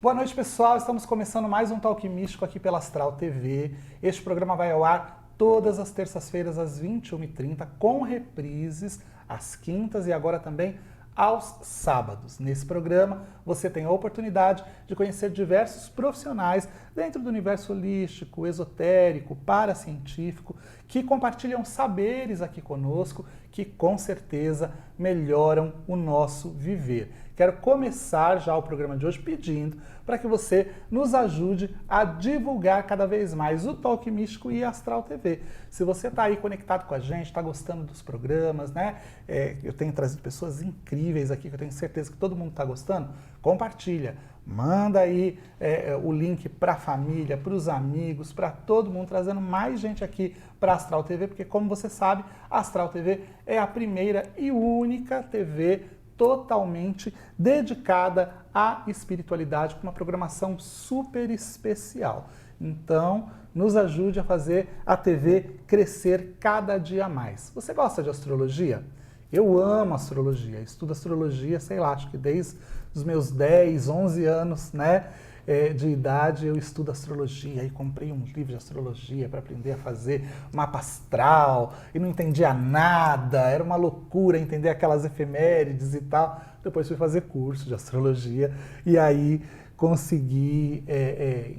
Boa noite, pessoal. Estamos começando mais um Talk Místico aqui pela Astral TV. Este programa vai ao ar todas as terças-feiras às 21h30, com reprises às quintas e agora também aos sábados. Nesse programa, você tem a oportunidade de conhecer diversos profissionais dentro do universo holístico, esotérico, paracientífico, que compartilham saberes aqui conosco, que com certeza melhoram o nosso viver. Quero começar já o programa de hoje pedindo para que você nos ajude a divulgar cada vez mais o Talk Místico e a Astral TV. Se você está aí conectado com a gente, está gostando dos programas, né? Eu tenho trazido pessoas incríveis aqui, que eu tenho certeza que todo mundo está gostando. Compartilha, manda aí o link para a família, para os amigos, para todo mundo, trazendo mais gente aqui para a Astral TV, porque como você sabe, a Astral TV é a primeira e única TV totalmente dedicada à espiritualidade, com uma programação super especial. Então, nos ajude a fazer a TV crescer cada dia mais. Você gosta de astrologia? Eu amo astrologia, estudo astrologia, sei lá, acho que desde os meus 10, 11 anos, né, de idade, eu estudo astrologia e comprei um livro de astrologia para aprender a fazer mapa astral e não entendia nada, era uma loucura entender aquelas efemérides e tal. Depois fui fazer curso de astrologia e aí consegui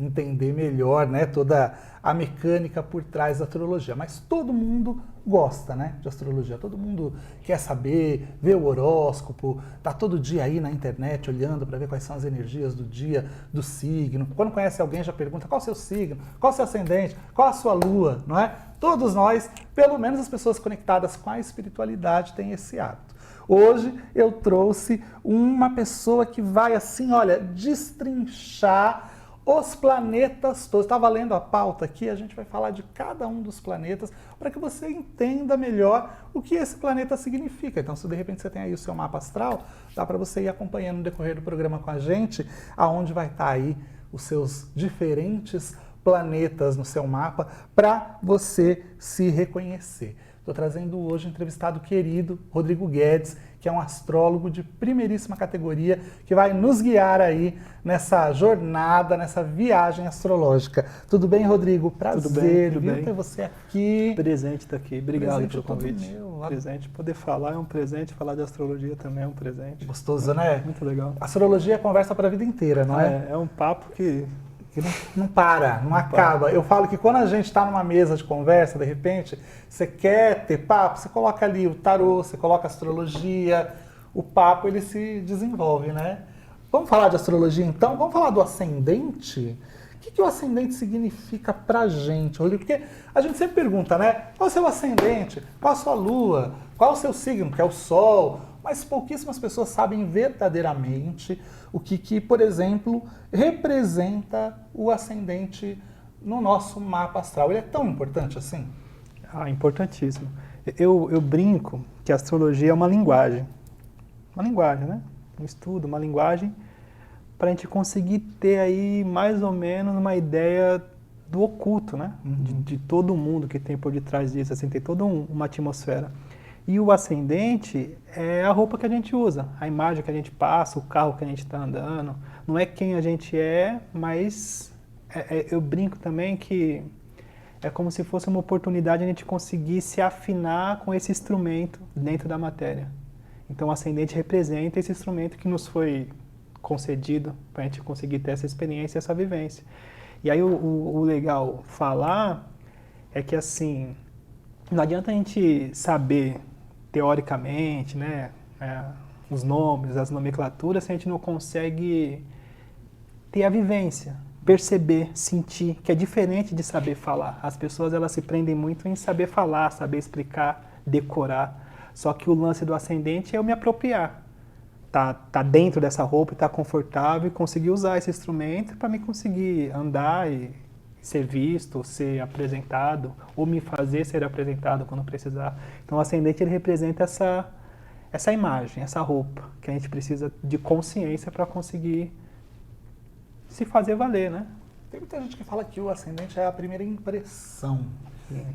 entender melhor, né, toda a mecânica por trás da astrologia. Mas todo mundo gosta, né, de astrologia, todo mundo quer saber, vê o horóscopo, tá todo dia aí na internet olhando para ver quais são as energias do dia, do signo. Quando conhece alguém já pergunta qual o seu signo, qual o seu ascendente, qual a sua lua, não é? Todos nós, pelo menos as pessoas conectadas com a espiritualidade, têm esse hábito. Hoje eu trouxe uma pessoa que vai assim, olha, destrinchar os planetas todos. Estava lendo a pauta aqui, a gente vai falar de cada um dos planetas para que você entenda melhor o que esse planeta significa. Então, se de repente você tem aí o seu mapa astral, dá para você ir acompanhando no decorrer do programa com a gente, aonde vai estar aí os seus diferentes planetas no seu mapa para você se reconhecer. Estou trazendo hoje um entrevistado querido, Rodrigo Guedes, que é um astrólogo de primeiríssima categoria, que vai nos guiar aí nessa jornada, nessa viagem astrológica. Tudo bem, Rodrigo? Prazer, tudo bem. Ter você aqui. Presente estar aqui. Obrigado Presente pelo convite. meu. Presente. Poder falar é um presente, falar de astrologia também é um presente. Gostoso, né? Muito legal. Astrologia é conversa para a vida inteira, não é? É um papo que não para, não acaba. Eu falo que quando a gente está numa mesa de conversa, de repente, você quer ter papo, você coloca ali o tarô, você coloca a astrologia, o papo ele se desenvolve, né? Vamos falar de astrologia então? Vamos falar do ascendente? O que o ascendente significa pra gente, Rodrigo? Porque a gente sempre pergunta, né? Qual é o seu ascendente? Qual a sua lua? Qual é o seu signo? Que é o sol? Mas pouquíssimas pessoas sabem verdadeiramente o que, por exemplo, representa o ascendente no nosso mapa astral. Ele é tão importante assim? Importantíssimo. Eu brinco que a astrologia é uma linguagem. Uma linguagem, né? Um estudo, uma linguagem para a gente conseguir ter aí mais ou menos uma ideia do oculto, né? De todo mundo que tem por detrás disso, assim, tem toda uma atmosfera. E o ascendente é a roupa que a gente usa, a imagem que a gente passa, o carro que a gente está andando. Não é quem a gente é, mas eu brinco também que é como se fosse uma oportunidade a gente conseguir se afinar com esse instrumento dentro da matéria. Então o ascendente representa esse instrumento que nos foi concedido para a gente conseguir ter essa experiência, essa vivência. E aí o legal falar é que assim, não adianta a gente saber teoricamente, né, os nomes, as nomenclaturas, se a gente não consegue ter a vivência, perceber, sentir, que é diferente de saber falar. As pessoas elas se prendem muito em saber falar, saber explicar, decorar. Só que o lance do ascendente é eu me apropriar. Tá dentro dessa roupa, tá confortável e conseguir usar esse instrumento para me conseguir andar e ser visto, ser apresentado, ou me fazer ser apresentado quando precisar. Então o ascendente ele representa essa imagem, essa roupa, que a gente precisa de consciência para conseguir se fazer valer, né? Tem muita gente que fala que o ascendente é a primeira impressão.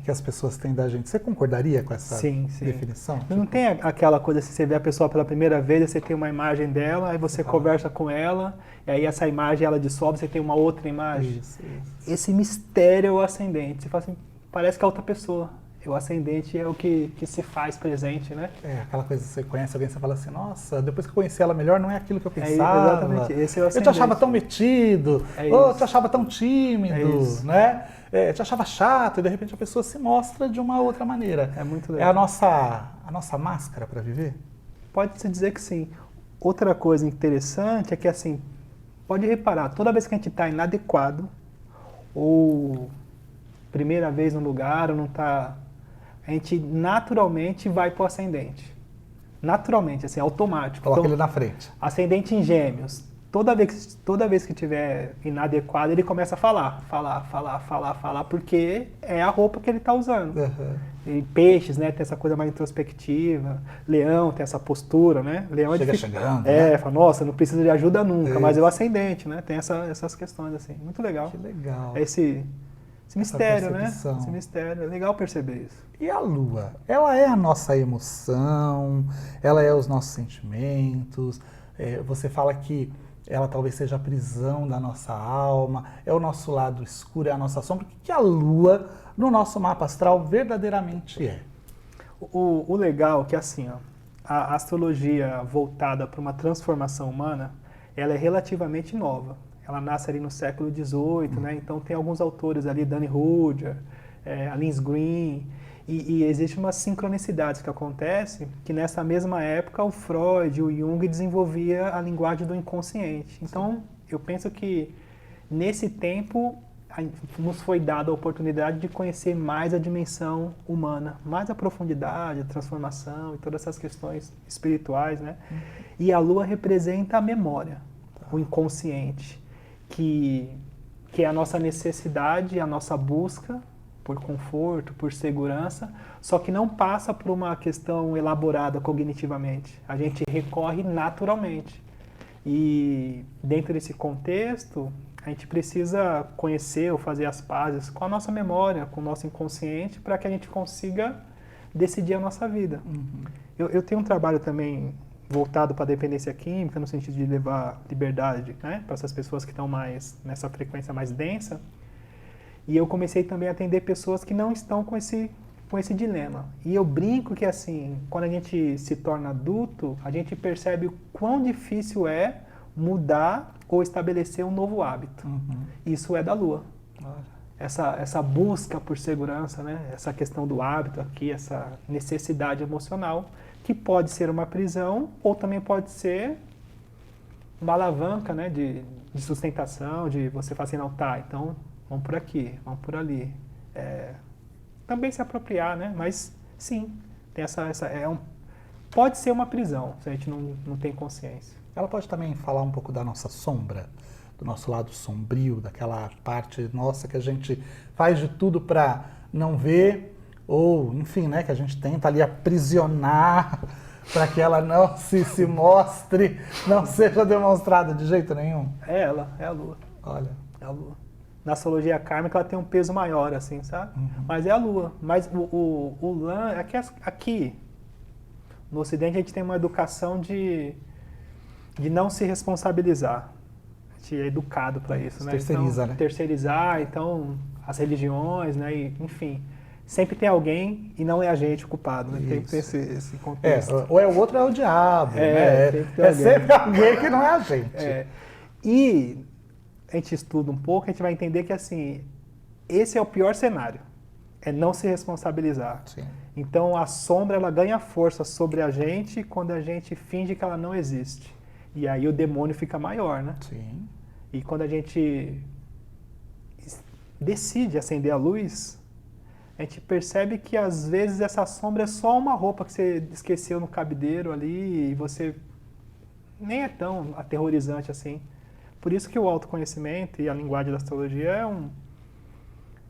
que as pessoas têm da gente. Você concordaria com essa sim. definição? Não tem aquela coisa, se você vê a pessoa pela primeira vez, você tem uma imagem dela, aí você conversa com ela, e aí essa imagem ela dissolve, você tem uma outra imagem. Isso. Esse mistério é o ascendente. Você fala assim, parece que é outra pessoa. O ascendente é o que se faz presente, né? Aquela coisa que você conhece alguém, você fala assim, nossa, depois que eu conheci ela melhor, não é aquilo que eu pensava. Exatamente, esse é o ascendente. Eu te achava tão metido, eu te achava tão tímido, né? Te achava chato, e de repente a pessoa se mostra de uma outra maneira. É muito legal. É a nossa máscara para viver? Pode-se dizer que sim. Outra coisa interessante é que, assim, pode reparar, toda vez que a gente está inadequado, ou primeira vez no lugar, ou não está... A gente naturalmente vai para o ascendente. Naturalmente, assim, automático. Coloca então, ele na frente. Ascendente em Gêmeos. Toda vez que tiver inadequado, ele começa a falar, porque é a roupa que ele está usando. Uhum. E Peixes, né, tem essa coisa mais introspectiva. Leão tem essa postura, né? Leão chegando. Fala, nossa, não precisa de ajuda nunca, mas é o ascendente, né? Tem essas questões, assim. Muito legal. Que legal. Esse mistério, né? percepção. Esse mistério. É legal perceber isso. E a Lua? Ela é a nossa emoção, ela é os nossos sentimentos. Você fala que ela talvez seja a prisão da nossa alma, é o nosso lado escuro, é a nossa sombra. O que a Lua, no nosso mapa astral, verdadeiramente é? O legal é que, assim, ó, a astrologia voltada para uma transformação humana, ela é relativamente nova. Ela nasce ali no século XVIII, né? Então tem alguns autores ali, Danny Rudger, Alins Green, e existe umas sincronicidades que acontecem que nessa mesma época o Freud e o Jung desenvolvia a linguagem do inconsciente. Então eu penso que nesse tempo nos foi dada a oportunidade de conhecer mais a dimensão humana, mais a profundidade, a transformação e todas essas questões espirituais, né? E a Lua representa a memória, o inconsciente, que é a nossa necessidade, a nossa busca por conforto, por segurança, só que não passa por uma questão elaborada cognitivamente. A gente recorre naturalmente. E dentro desse contexto, a gente precisa conhecer ou fazer as pazes com a nossa memória, com o nosso inconsciente, para que a gente consiga decidir a nossa vida. Eu tenho um trabalho também voltado para a dependência química, no sentido de levar liberdade, né, para essas pessoas que estão mais nessa frequência mais densa. E eu comecei também a atender pessoas que não estão com esse dilema. E eu brinco que, assim, quando a gente se torna adulto, a gente percebe o quão difícil é mudar ou estabelecer um novo hábito. Isso é da Lua. Essa busca por segurança, né? Essa questão do hábito aqui, essa necessidade emocional, que pode ser uma prisão ou também pode ser uma alavanca, né? de sustentação, de você falar assim, não, tá, então vamos por aqui, vamos por ali. Também se apropriar, né? Mas sim, tem pode ser uma prisão, se a gente não tem consciência. Ela pode também falar um pouco da nossa sombra, do nosso lado sombrio, daquela parte nossa que a gente faz de tudo para não ver, ou, enfim, né, que a gente tenta ali aprisionar para que ela não se mostre, não seja demonstrada de jeito nenhum. É ela, é a Lua. Olha. É a Lua. Na astrologia kármica ela tem um peso maior, assim, sabe? Mas é a Lua. Mas o Lã, aqui, no Ocidente, a gente tem uma educação de não se responsabilizar. A gente é educado para isso, né? Terceiriza, então, né? Terceirizar, então, as religiões, né? E, enfim, sempre tem alguém e não é a gente o culpado, né? Tem que ter esse contexto. Ou é o outro ou é o diabo, né? Sempre alguém que não é a gente. E a gente estuda um pouco, a gente vai entender que, assim, esse é o pior cenário, é não se responsabilizar. Sim. Então, a sombra, ela ganha força sobre a gente quando a gente finge que ela não existe. E aí o demônio fica maior, né? Sim. E quando a gente decide acender a luz, a gente percebe que, às vezes, essa sombra é só uma roupa que você esqueceu no cabideiro ali e você nem é tão aterrorizante assim. Por isso que o autoconhecimento e a linguagem da astrologia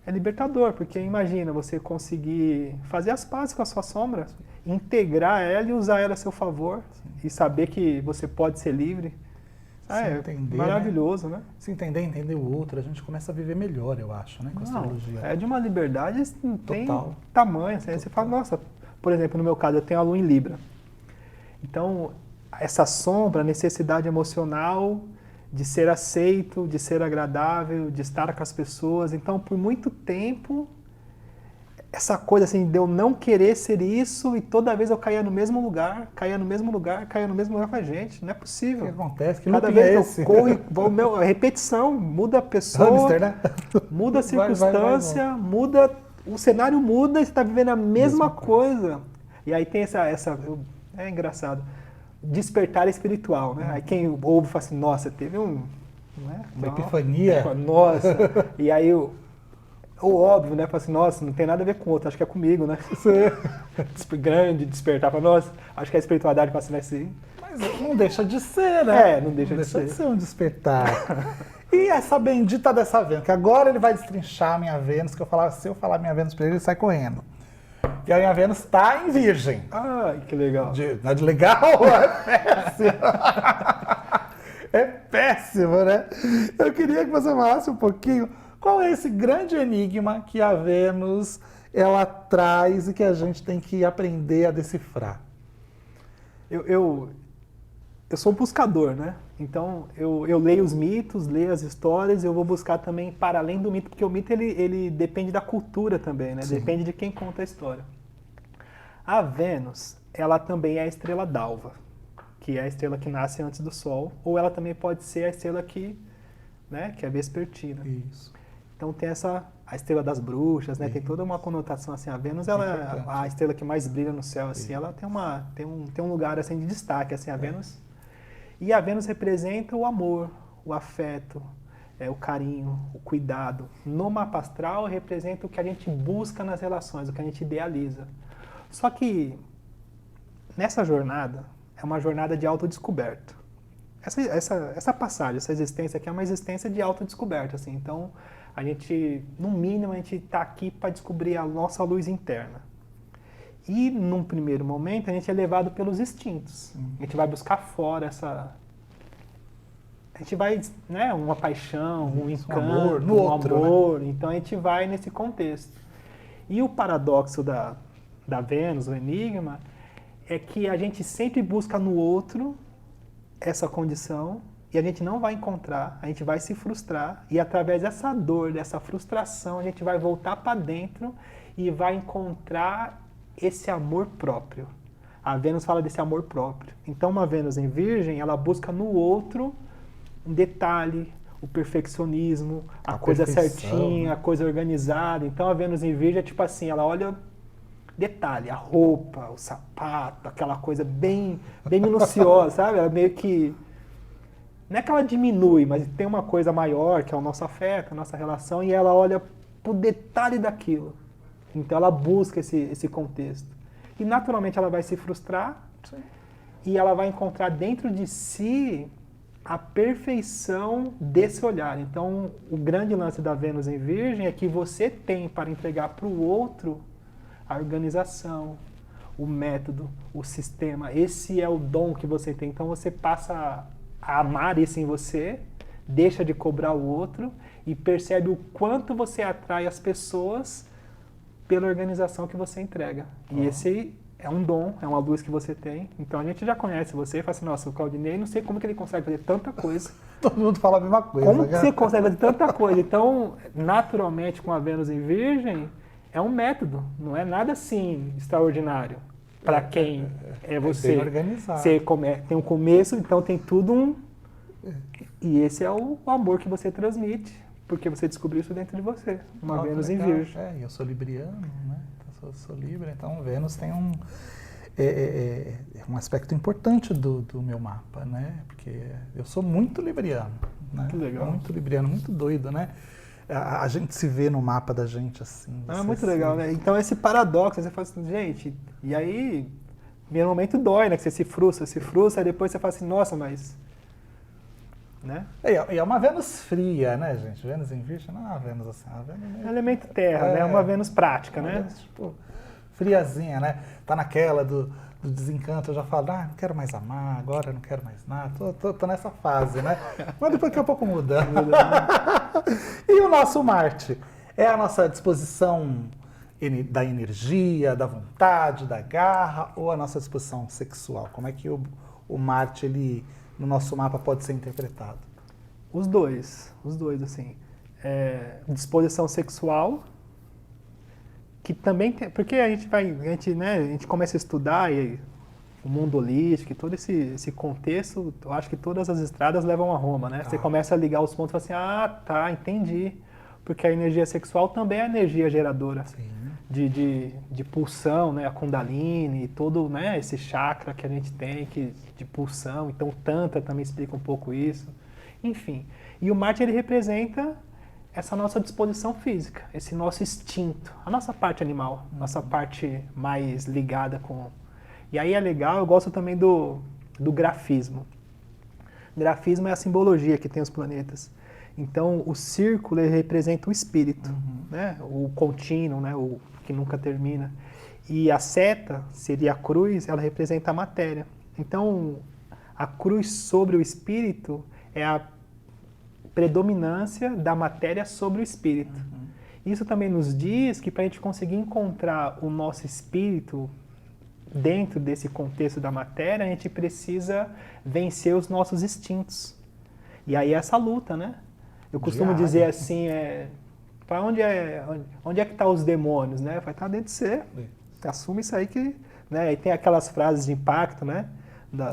é libertador, porque imagina você conseguir fazer as pazes com a sua sombra, integrar ela e usar ela a seu favor, e saber que você pode ser livre. se entender, maravilhoso, né? Se entender o outro, a gente começa a viver melhor, eu acho, né, com a astrologia. É de uma liberdade não tem Total. tamanho. Assim, aí você fala, nossa, por exemplo, no meu caso, eu tenho a lua em Libra. Então, essa sombra, a necessidade emocional de ser aceito, de ser agradável, de estar com as pessoas. Então, por muito tempo, essa coisa assim de eu não querer ser isso e toda vez eu caía no mesmo lugar, caía no mesmo lugar, caía no mesmo lugar. Eu falei, gente, não é possível. O que acontece? Que Cada looping vez é eu esse? corro, repetição, muda a pessoa, Hamster, né? muda a Vai, circunstância, muda, o cenário muda e você está vivendo a mesma coisa. E aí tem é engraçado, despertar espiritual, né? Aí quem ouve fala assim, nossa, teve uma epifania. Nossa, e aí o óbvio, né? Fala assim, nossa, não tem nada a ver com o outro, acho que é comigo, né? Grande despertar, fala, nossa, acho que a espiritualidade passa assim. Mas não deixa de ser, né? Não deixa de ser um despertar. E essa bendita dessa Vênus, que agora ele vai destrinchar a minha Vênus, que se eu falar minha Vênus pra ele sai correndo. E a minha Vênus está em Virgem. Ai, que legal. Não é de legal? É péssimo. É péssimo, né? Eu queria que você falasse um pouquinho qual é esse grande enigma que a Vênus ela traz e que a gente tem que aprender a decifrar. Eu sou um buscador, né? Então eu leio os mitos, leio as histórias, eu vou buscar também para além do mito, porque o mito ele depende da cultura também, né? Sim. Depende de quem conta a história. A Vênus, ela também é a estrela d'alva, que é a estrela que nasce antes do Sol, ou ela também pode ser a estrela que é vespertina. Isso. Então tem a estrela das bruxas, né? Tem toda uma conotação assim. A Vênus ela é a estrela que mais brilha no céu, assim. Ela tem um lugar assim de destaque, assim, a Vênus. E a Vênus representa o amor, o afeto, o carinho, o cuidado. No mapa astral representa o que a gente busca nas relações, o que a gente idealiza. Só que nessa jornada é uma jornada de autodescoberta. Essa passagem, essa existência aqui é uma existência de autodescoberta, assim. Então a gente, no mínimo, a gente está aqui para descobrir a nossa luz interna. E, num primeiro momento, a gente é levado pelos instintos. A gente vai buscar fora a gente vai, né, uma paixão, um encanto, um amor. Né? Então, a gente vai nesse contexto. E o paradoxo da Vênus, o enigma, é que a gente sempre busca no outro essa condição e a gente não vai encontrar, a gente vai se frustrar e através dessa dor, dessa frustração, a gente vai voltar para dentro e vai encontrar esse amor próprio. A Vênus fala desse amor próprio. Então, uma Vênus em Virgem, ela busca no outro um detalhe, o perfeccionismo, a coisa certinha, né? A coisa organizada. Então, a Vênus em Virgem é tipo assim, ela olha detalhe, a roupa, o sapato, aquela coisa bem minuciosa, sabe? Ela meio que... Não é que ela diminui, mas tem uma coisa maior, que é o nosso afeto, a nossa relação, e ela olha pro detalhe daquilo. Então ela busca esse contexto. E naturalmente ela vai se frustrar. Sim. E ela vai encontrar dentro de si a perfeição desse olhar. Então o grande lance da Vênus em Virgem é que você tem para entregar para o outro a organização, o método, o sistema. Esse é o dom que você tem. Então você passa a amar isso em você, deixa de cobrar o outro e percebe o quanto você atrai as pessoas pela organização que você entrega. E esse é um dom, é uma luz que você tem. Então a gente já conhece você e fala assim, nossa, o Claudinei, não sei como que ele consegue fazer tanta coisa. Todo mundo fala a mesma coisa. Como que você consegue fazer tanta coisa? Então, naturalmente, com a Vênus em Virgem, é um método, não é nada assim extraordinário. Para quem é você. Bem organizado. Você tem um começo, então tem tudo E esse é o amor que você transmite, porque você descobriu isso dentro de você. Uma Vênus em Virgem. Eu sou libriano, né? Eu sou Libra, então Vênus tem um aspecto importante do meu mapa, né? Porque eu sou muito libriano. Né? Que legal. Muito libriano, muito doido, né? A gente se vê no mapa da gente assim. Muito legal, né? Então esse paradoxo, você fala assim, gente, e aí, no primeiro momento dói, né? Que você se frustra, e depois você fala assim, nossa, mas... Né? E é uma Vênus fria, né, gente? Vênus em Virgem não é uma Vênus assim. Uma Vênus elemento terra, né? É uma Vênus prática, né? Vênus, tipo, friazinha, né? Tá naquela do desencanto, eu já falo, não quero mais amar, agora não quero mais nada, tô nessa fase, né? Mas daqui a pouco muda. E o nosso Marte? É a nossa disposição da energia, da vontade, da garra, ou a nossa disposição sexual? Como é que o Marte, ele, no nosso mapa, pode ser interpretado? Os dois, assim. Disposição sexual, que também tem, porque a gente começa a estudar o mundo holístico, e todo esse contexto, eu acho que todas as estradas levam a Roma, né? Você começa a ligar os pontos e fala assim, tá, entendi. Porque a energia sexual também é energia geradora de pulsão, né? A Kundalini, todo, né? Esse chakra que a gente tem de pulsão. Então o Tantra também explica um pouco isso. Enfim, e o Marte, ele representa essa nossa disposição física, esse nosso instinto, a nossa parte animal, nossa parte mais ligada com... E aí é legal, eu gosto também do grafismo. Grafismo é a simbologia que tem os planetas. Então, o círculo, ele representa o espírito, né? O contínuo, né? O que nunca termina. E a seta, seria a cruz, ela representa a matéria. Então, a cruz sobre o espírito é a predominância da matéria sobre o espírito. Isso também nos diz que para a gente conseguir encontrar o nosso espírito dentro desse contexto da matéria, a gente precisa vencer os nossos instintos. E aí é essa luta, né? Eu costumo dizer assim, para onde é que estão os demônios, né? Vai estar dentro de você. Assume isso aí que... Né? E tem aquelas frases de impacto, né?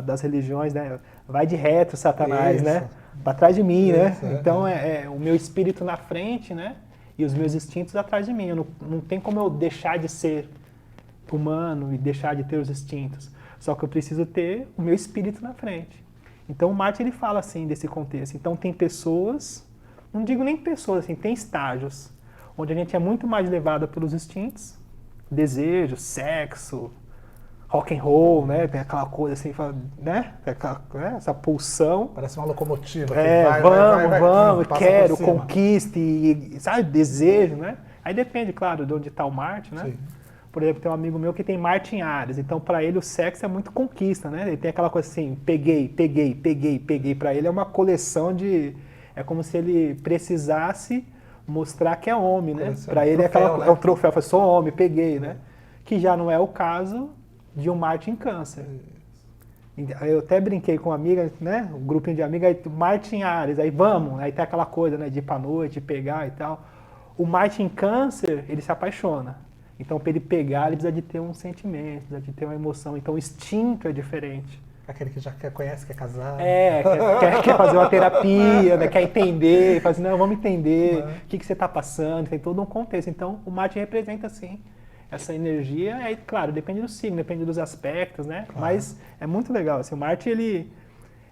Das religiões, né? Vai de reto, Satanás, né? Para trás de mim, né? Então é o meu espírito na frente, né? E os meus instintos atrás de mim. Não tem como eu deixar de ser humano e deixar de ter os instintos. Só que eu preciso ter o meu espírito na frente. Então o Marte, ele fala assim desse contexto. Então tem pessoas, não digo nem pessoas, assim, tem estágios onde a gente é muito mais levado pelos instintos, desejo, sexo, rock and roll, né? Tem aquela coisa assim, né? Essa pulsão. Parece uma locomotiva. Vamos, quero, conquiste, sabe? Desejo, né? Aí depende, claro, de onde está o Marte, né? Sim. Por exemplo, tem um amigo meu que tem Marte em Áries, então para ele o sexo é muito conquista, né? Ele tem aquela coisa assim, peguei. Para ele é uma coleção de... É como se ele precisasse mostrar que é homem, né? Para ele é um troféu, fala, sou homem, peguei, né? Que já não é o caso de um Marte em Câncer. Eu até brinquei com uma amiga, né? Um grupinho de amigas, Marte em Áries, aí vamos, aí tem aquela coisa, né? De ir pra noite, pegar e tal. O Marte em Câncer, ele se apaixona. Então, para ele pegar, ele precisa de ter um sentimento, precisa de ter uma emoção. Então, o instinto é diferente. Aquele que já conhece, quer casar. Quer fazer uma terapia, né? Quer entender, fala assim, não, vamos entender o que você está passando, tem todo um contexto. Então, o Marte representa, sim, essa energia. Aí, claro, depende do signo, depende dos aspectos, né? Claro. Mas é muito legal. Assim, o Marte, ele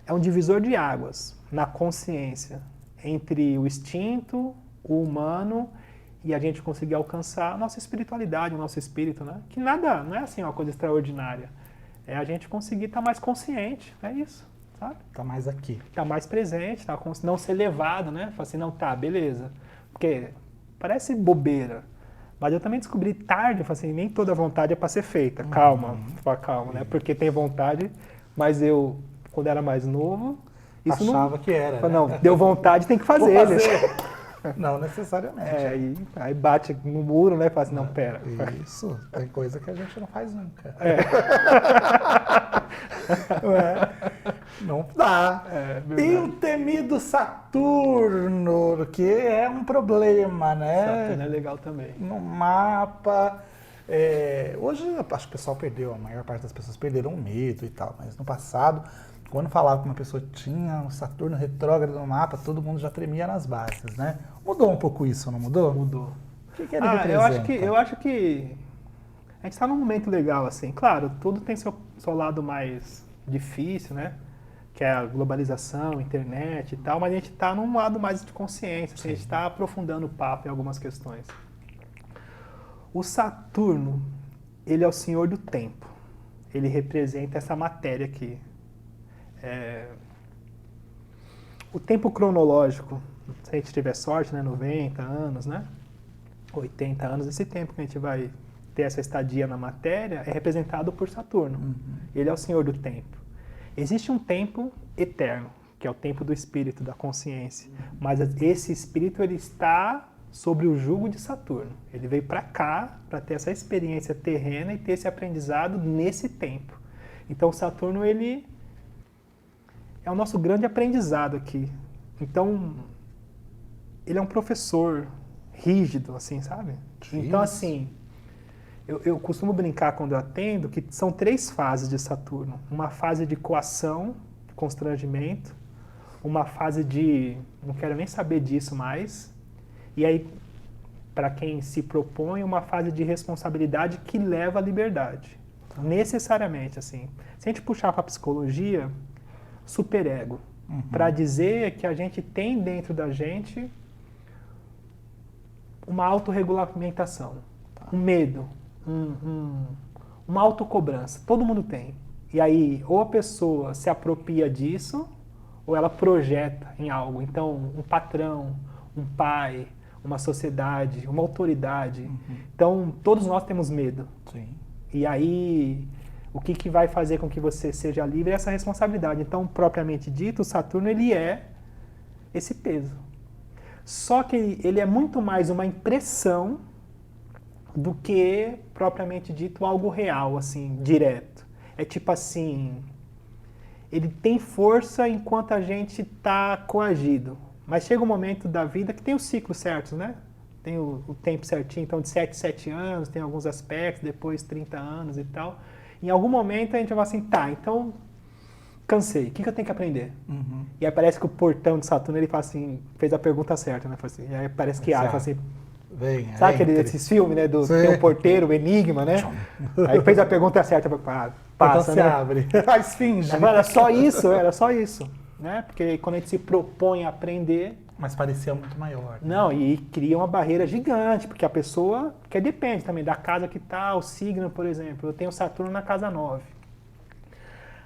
é um divisor de águas na consciência entre o instinto, o humano e a gente conseguir alcançar a nossa espiritualidade, o nosso espírito, né? Que nada, não é assim uma coisa extraordinária. É a gente conseguir estar mais consciente, é isso, sabe? Tá mais aqui. Tá mais presente, não ser levado, né? Falar assim, não, tá, beleza. Porque parece bobeira, mas eu também descobri tarde, falei assim, nem toda vontade é para ser feita. Calma, né? Porque tem vontade, mas eu, quando era mais novo... Isso achava que era, né? Não, deu vontade, tem que fazer. Não necessariamente. Aí bate no muro, né? Fala assim, não, pera. Isso, tem coisa que a gente não faz nunca. Não dá. E o temido Saturno, que é um problema, né? Saturno é legal também. No mapa. Hoje, acho que o pessoal perdeu, a maior parte das pessoas perderam o medo e tal, mas no passado... Quando falava que uma pessoa tinha um Saturno retrógrado no mapa, todo mundo já tremia nas bases, né? Mudou um pouco isso, não mudou? Mudou. O que ele representa? Eu acho que a gente está num momento legal, assim. Claro, tudo tem seu lado mais difícil, né? Que é a globalização, internet e tal, mas a gente está num lado mais de consciência, assim, a gente está aprofundando o papo em algumas questões. O Saturno, ele é o senhor do tempo. Ele representa essa matéria aqui. O tempo cronológico, se a gente tiver sorte, né, 90 anos, né, 80 anos, esse tempo que a gente vai ter essa estadia na matéria é representado por Saturno. Ele é o senhor do tempo. Existe um tempo eterno, que é o tempo do espírito, da consciência. Mas esse espírito ele está sobre o jugo de Saturno. Ele veio para cá para ter essa experiência terrena e ter esse aprendizado nesse tempo. Então Saturno ele é o nosso grande aprendizado aqui. Então ele é um professor rígido, assim, sabe? Então assim, eu costumo brincar quando eu atendo que são 3 fases de Saturno. Uma fase de coação, constrangimento, uma fase de não quero nem saber disso mais, e aí, para quem se propõe, uma fase de responsabilidade que leva à liberdade. Necessariamente, assim. Se a gente puxar para a psicologia, superego, para dizer que a gente tem dentro da gente uma autorregulamentação, um medo, uma autocobrança. Todo mundo tem. E aí, ou a pessoa se apropria disso, ou ela projeta em algo. Então, um patrão, um pai, uma sociedade, uma autoridade. Então, todos nós temos medo. Sim. E aí, o que vai fazer com que você seja livre é essa responsabilidade. Então, propriamente dito, o Saturno ele é esse peso. Só que ele é muito mais uma impressão do que, propriamente dito, algo real, assim, direto. É tipo assim, ele tem força enquanto a gente está coagido. Mas chega um momento da vida que tem os ciclos certos, né? Tem o tempo certinho, então de 7 anos, tem alguns aspectos, depois 30 anos e tal. Em algum momento a gente vai assim, tá, então cansei, o que eu tenho que aprender? E aí parece que o portão de Saturno, ele fala assim, fez a pergunta certa, né? Assim, e aí parece que abre, fala assim, vem, sabe esses filmes, né? Tem o porteiro, o enigma, né? Aí fez a pergunta certa, passa, então né? se abre, a esfinge. Era só isso, né? Porque quando a gente se propõe a aprender... Mas parecia muito maior. Né? Não, e cria uma barreira gigante, porque a pessoa, que depende também da casa que está, o signo, por exemplo. Eu tenho Saturno na casa 9.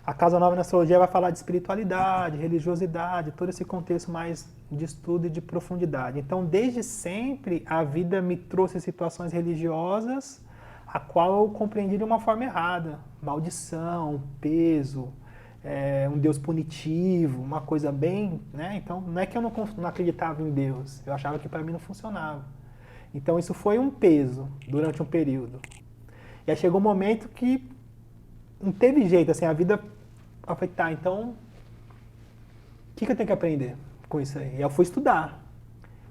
A casa 9 na astrologia vai falar de espiritualidade, religiosidade, todo esse contexto mais de estudo e de profundidade. Então, desde sempre, a vida me trouxe situações religiosas a qual eu compreendi de uma forma errada. Maldição, peso, um Deus punitivo, uma coisa bem... né? Então, não é que eu não acreditava em Deus, eu achava que para mim não funcionava. Então, isso foi um peso durante um período. E aí chegou um momento que não teve jeito, assim, a vida... Eu falei, tá, então, o que eu tenho que aprender com isso aí? E eu fui estudar.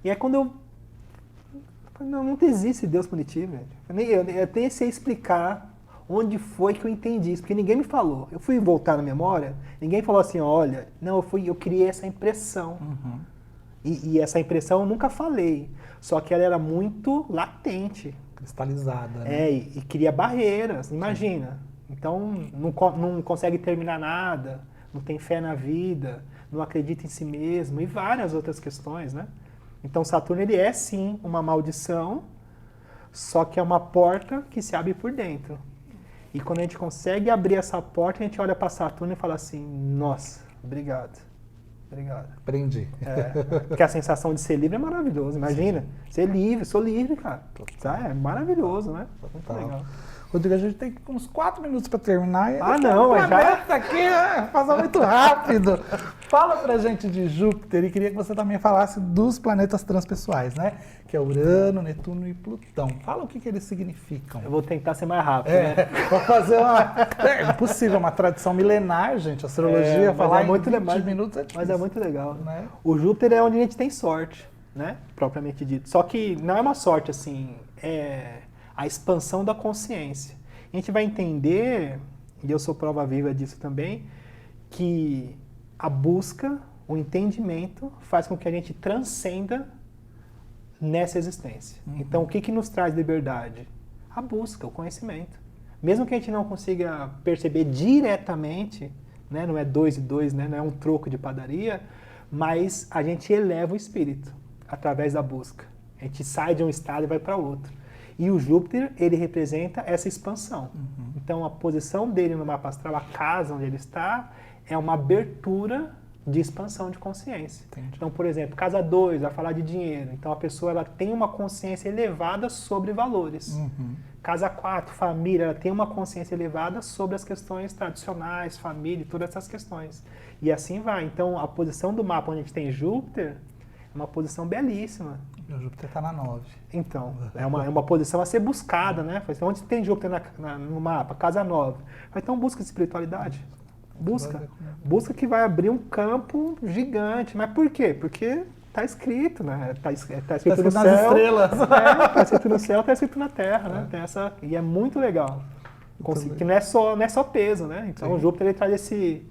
E aí quando eu falei, não existe Deus punitivo, velho. Eu até sei explicar onde foi que eu entendi isso, porque ninguém me falou. Eu fui voltar na memória, ninguém falou assim, olha, não, eu criei essa impressão. E essa impressão eu nunca falei, só que ela era muito latente. Cristalizada, né? E cria barreiras, imagina. Sim. Então, não consegue terminar nada, não tem fé na vida, não acredita em si mesmo e várias outras questões, né? Então, Saturno, ele é sim uma maldição, só que é uma porta que se abre por dentro. E quando a gente consegue abrir essa porta, a gente olha para Saturno e fala assim, nossa, obrigado. Aprendi. Porque a sensação de ser livre é maravilhoso, imagina. Ser livre, sou livre, cara. É maravilhoso, né? Muito legal. Rodrigo, a gente tem uns 4 minutos para terminar. Não, mas já... aqui, passa muito rápido. Fala pra gente de Júpiter e queria que você também falasse dos planetas transpessoais, né? Que é Urano, Netuno e Plutão. Fala o que eles significam. Eu vou tentar ser mais rápido, né? Vou fazer é impossível, uma tradição milenar, gente. Astrologia, falar muito em 20 minutos é difícil. Mas é muito legal. Né? O Júpiter é onde a gente tem sorte, né? Propriamente dito. Só que não é uma sorte, assim, é a expansão da consciência. A gente vai entender, e eu sou prova viva disso também, que a busca, o entendimento, faz com que a gente transcenda nessa existência. Então, o que nos traz liberdade? A busca, o conhecimento. Mesmo que a gente não consiga perceber diretamente, né, não é 2 e 2, né, não é um troco de padaria, mas a gente eleva o espírito através da busca. A gente sai de um estado e vai para outro. E o Júpiter, ele representa essa expansão. Então, a posição dele no mapa astral, a casa onde ele está, é uma abertura de expansão de consciência. Entendi. Então, por exemplo, casa 2 vai falar de dinheiro. Então, a pessoa ela tem uma consciência elevada sobre valores. casa 4, família, ela tem uma consciência elevada sobre as questões tradicionais, família, todas essas questões. E assim vai. Então, a posição do mapa onde a gente tem Júpiter é uma posição belíssima. E o Júpiter está na 9. Então, é uma posição a ser buscada, né? Onde tem Júpiter no mapa? Casa 9. Então, busca de espiritualidade. Busca que vai abrir um campo gigante. Mas por quê? Porque está escrito, né? Está escrito no nas céu. Estrelas. Está escrito no céu, está escrito na terra, né? Tem e é muito legal. Que não é só peso, né? Então, o Júpiter ele traz esse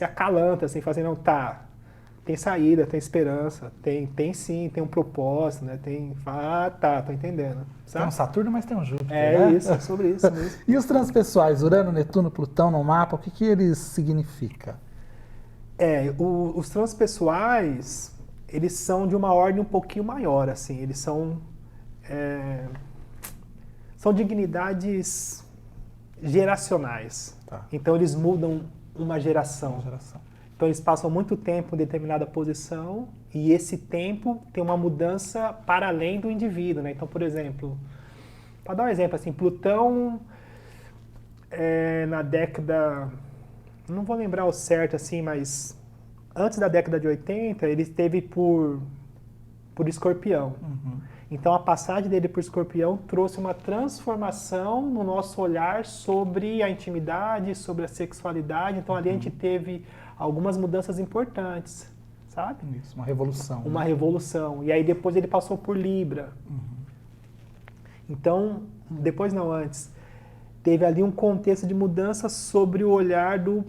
acalanta, assim, fazendo, tem saída, tem esperança, tem sim, tem um propósito, né? Tô entendendo. Sabe? Tem um Saturno, mas tem um Júpiter, né? Isso, é sobre isso mesmo. E os transpessoais, Urano, Netuno, Plutão no mapa, o que eles significam? Os transpessoais, eles são de uma ordem um pouquinho maior, assim, eles são dignidades geracionais. Tá. Então eles mudam uma geração. Uma geração. Então eles passam muito tempo em determinada posição e esse tempo tem uma mudança para além do indivíduo, né? Então, por exemplo, para dar um exemplo assim, Plutão na década, não vou lembrar o certo assim, mas antes da década de 80 ele esteve por Escorpião. Uhum. Então a passagem dele por Escorpião trouxe uma transformação no nosso olhar sobre a intimidade, sobre a sexualidade. Então ali a gente teve algumas mudanças importantes, sabe? Isso, uma revolução. Uma revolução. E aí depois ele passou por Libra. Uhum. Então, depois não, antes, teve ali um contexto de mudança sobre o olhar do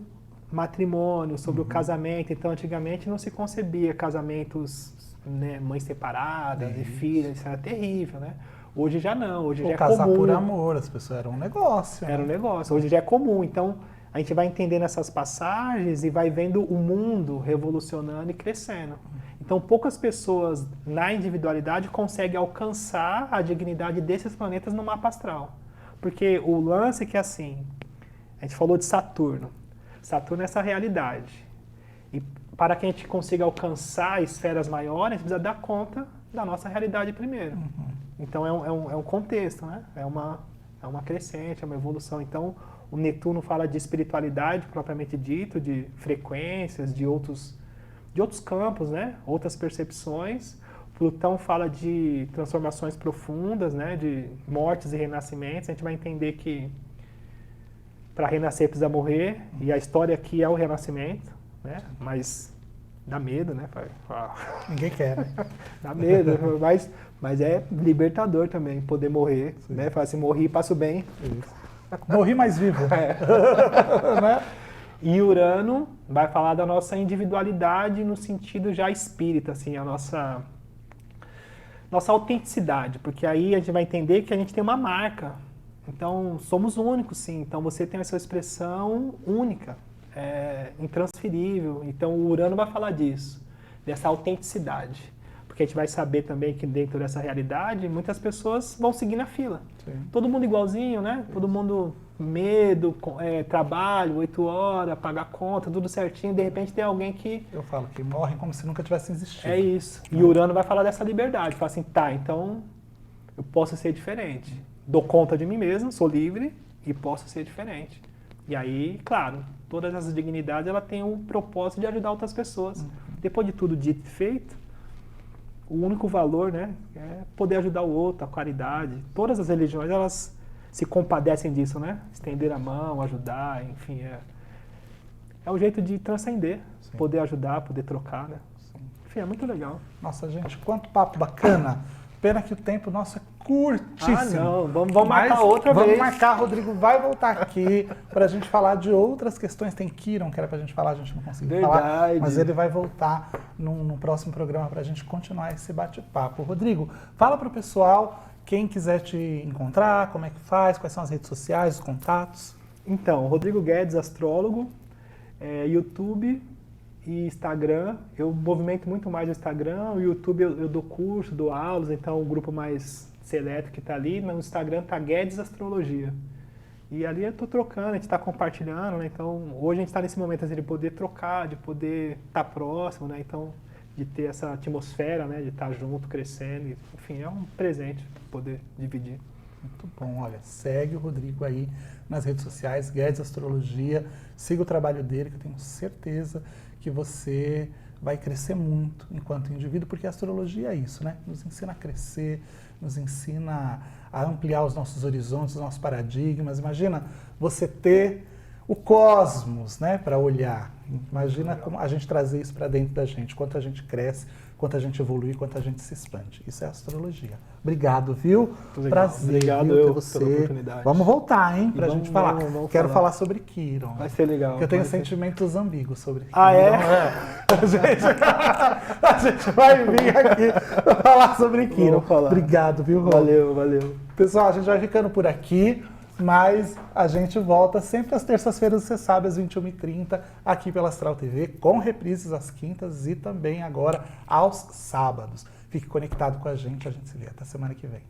matrimônio, sobre o casamento. Então antigamente não se concebia casamentos, né, mães separadas e filhas, isso era terrível, né? Hoje já não, hoje já é comum. Casar por amor, as pessoas eram um negócio. Era um negócio, hoje já é comum. Então a gente vai entendendo essas passagens e vai vendo o mundo revolucionando e crescendo. Então poucas pessoas na individualidade conseguem alcançar a dignidade desses planetas no mapa astral. Porque o lance é que assim, a gente falou de Saturno. Saturno é essa realidade. E para que a gente consiga alcançar esferas maiores, a gente precisa dar conta da nossa realidade primeiro. Uhum. Então é um contexto, né? É uma crescente, é uma evolução. Então o Netuno fala de espiritualidade propriamente dito, de frequências, de outros campos, né? Outras percepções. Plutão fala de transformações profundas, né? De mortes e renascimentos. A gente vai entender que para renascer precisa morrer, e a história aqui é o renascimento, né? Mas dá medo, né? Ninguém quer, né? Dá medo, mas é libertador também poder morrer, né? Fala assim, morri e passo bem. Isso. Morri mais vivo. Né? E Urano vai falar da nossa individualidade no sentido já espírita, assim, a nossa autenticidade, porque aí a gente vai entender que a gente tem uma marca. Então, somos únicos, sim. Então, você tem a sua expressão única, intransferível. Então, o Urano vai falar disso, dessa autenticidade. Porque a gente vai saber também que dentro dessa realidade, muitas pessoas vão seguir na fila. Sim. Todo mundo igualzinho, né? Todo mundo medo, trabalho, 8 horas, pagar conta, tudo certinho. De repente, tem alguém que... Eu falo que morrem como se nunca tivessem existido. É isso. E o Urano vai falar dessa liberdade. Fala assim, então eu posso ser diferente. Dou conta de mim mesmo, sou livre e posso ser diferente. E aí, claro, todas essas dignidades ela tem o propósito de ajudar outras pessoas. Depois de tudo dito e feito, o único valor, né, é poder ajudar o outro, a caridade. Todas as religiões, elas se compadecem disso, né? Estender a mão, ajudar, enfim. É o jeito de transcender, Sim. Poder ajudar, poder trocar, né? Sim. Enfim, é muito legal. Nossa, gente, quanto papo bacana. Pena que o tempo nosso é curtíssimo. Ah, não. Vamos marcar outra vez. Vamos marcar, Rodrigo vai voltar aqui para a gente falar de outras questões. Tem Kiron, que era para a gente falar, a gente não conseguiu falar. Mas ele vai voltar no próximo programa para a gente continuar esse bate-papo. Rodrigo, fala para o pessoal, quem quiser te encontrar, como é que faz, quais são as redes sociais, os contatos. Então, Rodrigo Guedes, astrólogo, YouTube e Instagram. Eu movimento muito mais o Instagram, o YouTube eu dou curso, dou aulas, então o grupo mais seleto que está ali, no Instagram está Guedes Astrologia. E ali eu estou trocando, a gente está compartilhando, né? Então hoje a gente está nesse momento assim, de poder trocar, de poder estar próximo, né? Então de ter essa atmosfera, né? De estar junto, crescendo, enfim, é um presente poder dividir. Muito bom, olha, segue o Rodrigo aí nas redes sociais, Guedes Astrologia, siga o trabalho dele, que eu tenho certeza que você vai crescer muito enquanto indivíduo, porque a astrologia é isso, né? Nos ensina a crescer, nos ensina a ampliar os nossos horizontes, os nossos paradigmas. Imagina você ter o cosmos, né, para olhar. Imagina como a gente trazer isso para dentro da gente, quanto a gente cresce, quanto a gente evolui, quanto a gente se expande. Isso é astrologia. Obrigado, viu? Prazer, obrigado viu, ter você. pela oportunidade. Vamos voltar, hein, pra gente falar. Vamos Quero falar sobre Quiron. Vai ser legal. Porque eu tenho vai ser. sentimentos ambíguos sobre Quiron. Ah, é? A gente vai vir aqui falar sobre Quiron. Vamos falar. Obrigado, viu, Rô? Valeu, valeu. Pessoal, a gente vai ficando por aqui, mas a gente volta sempre às terças-feiras, você sabe, às 21h30, aqui pela Astral TV, com reprises às quintas e também agora aos sábados. Fique conectado com a gente se vê até semana que vem.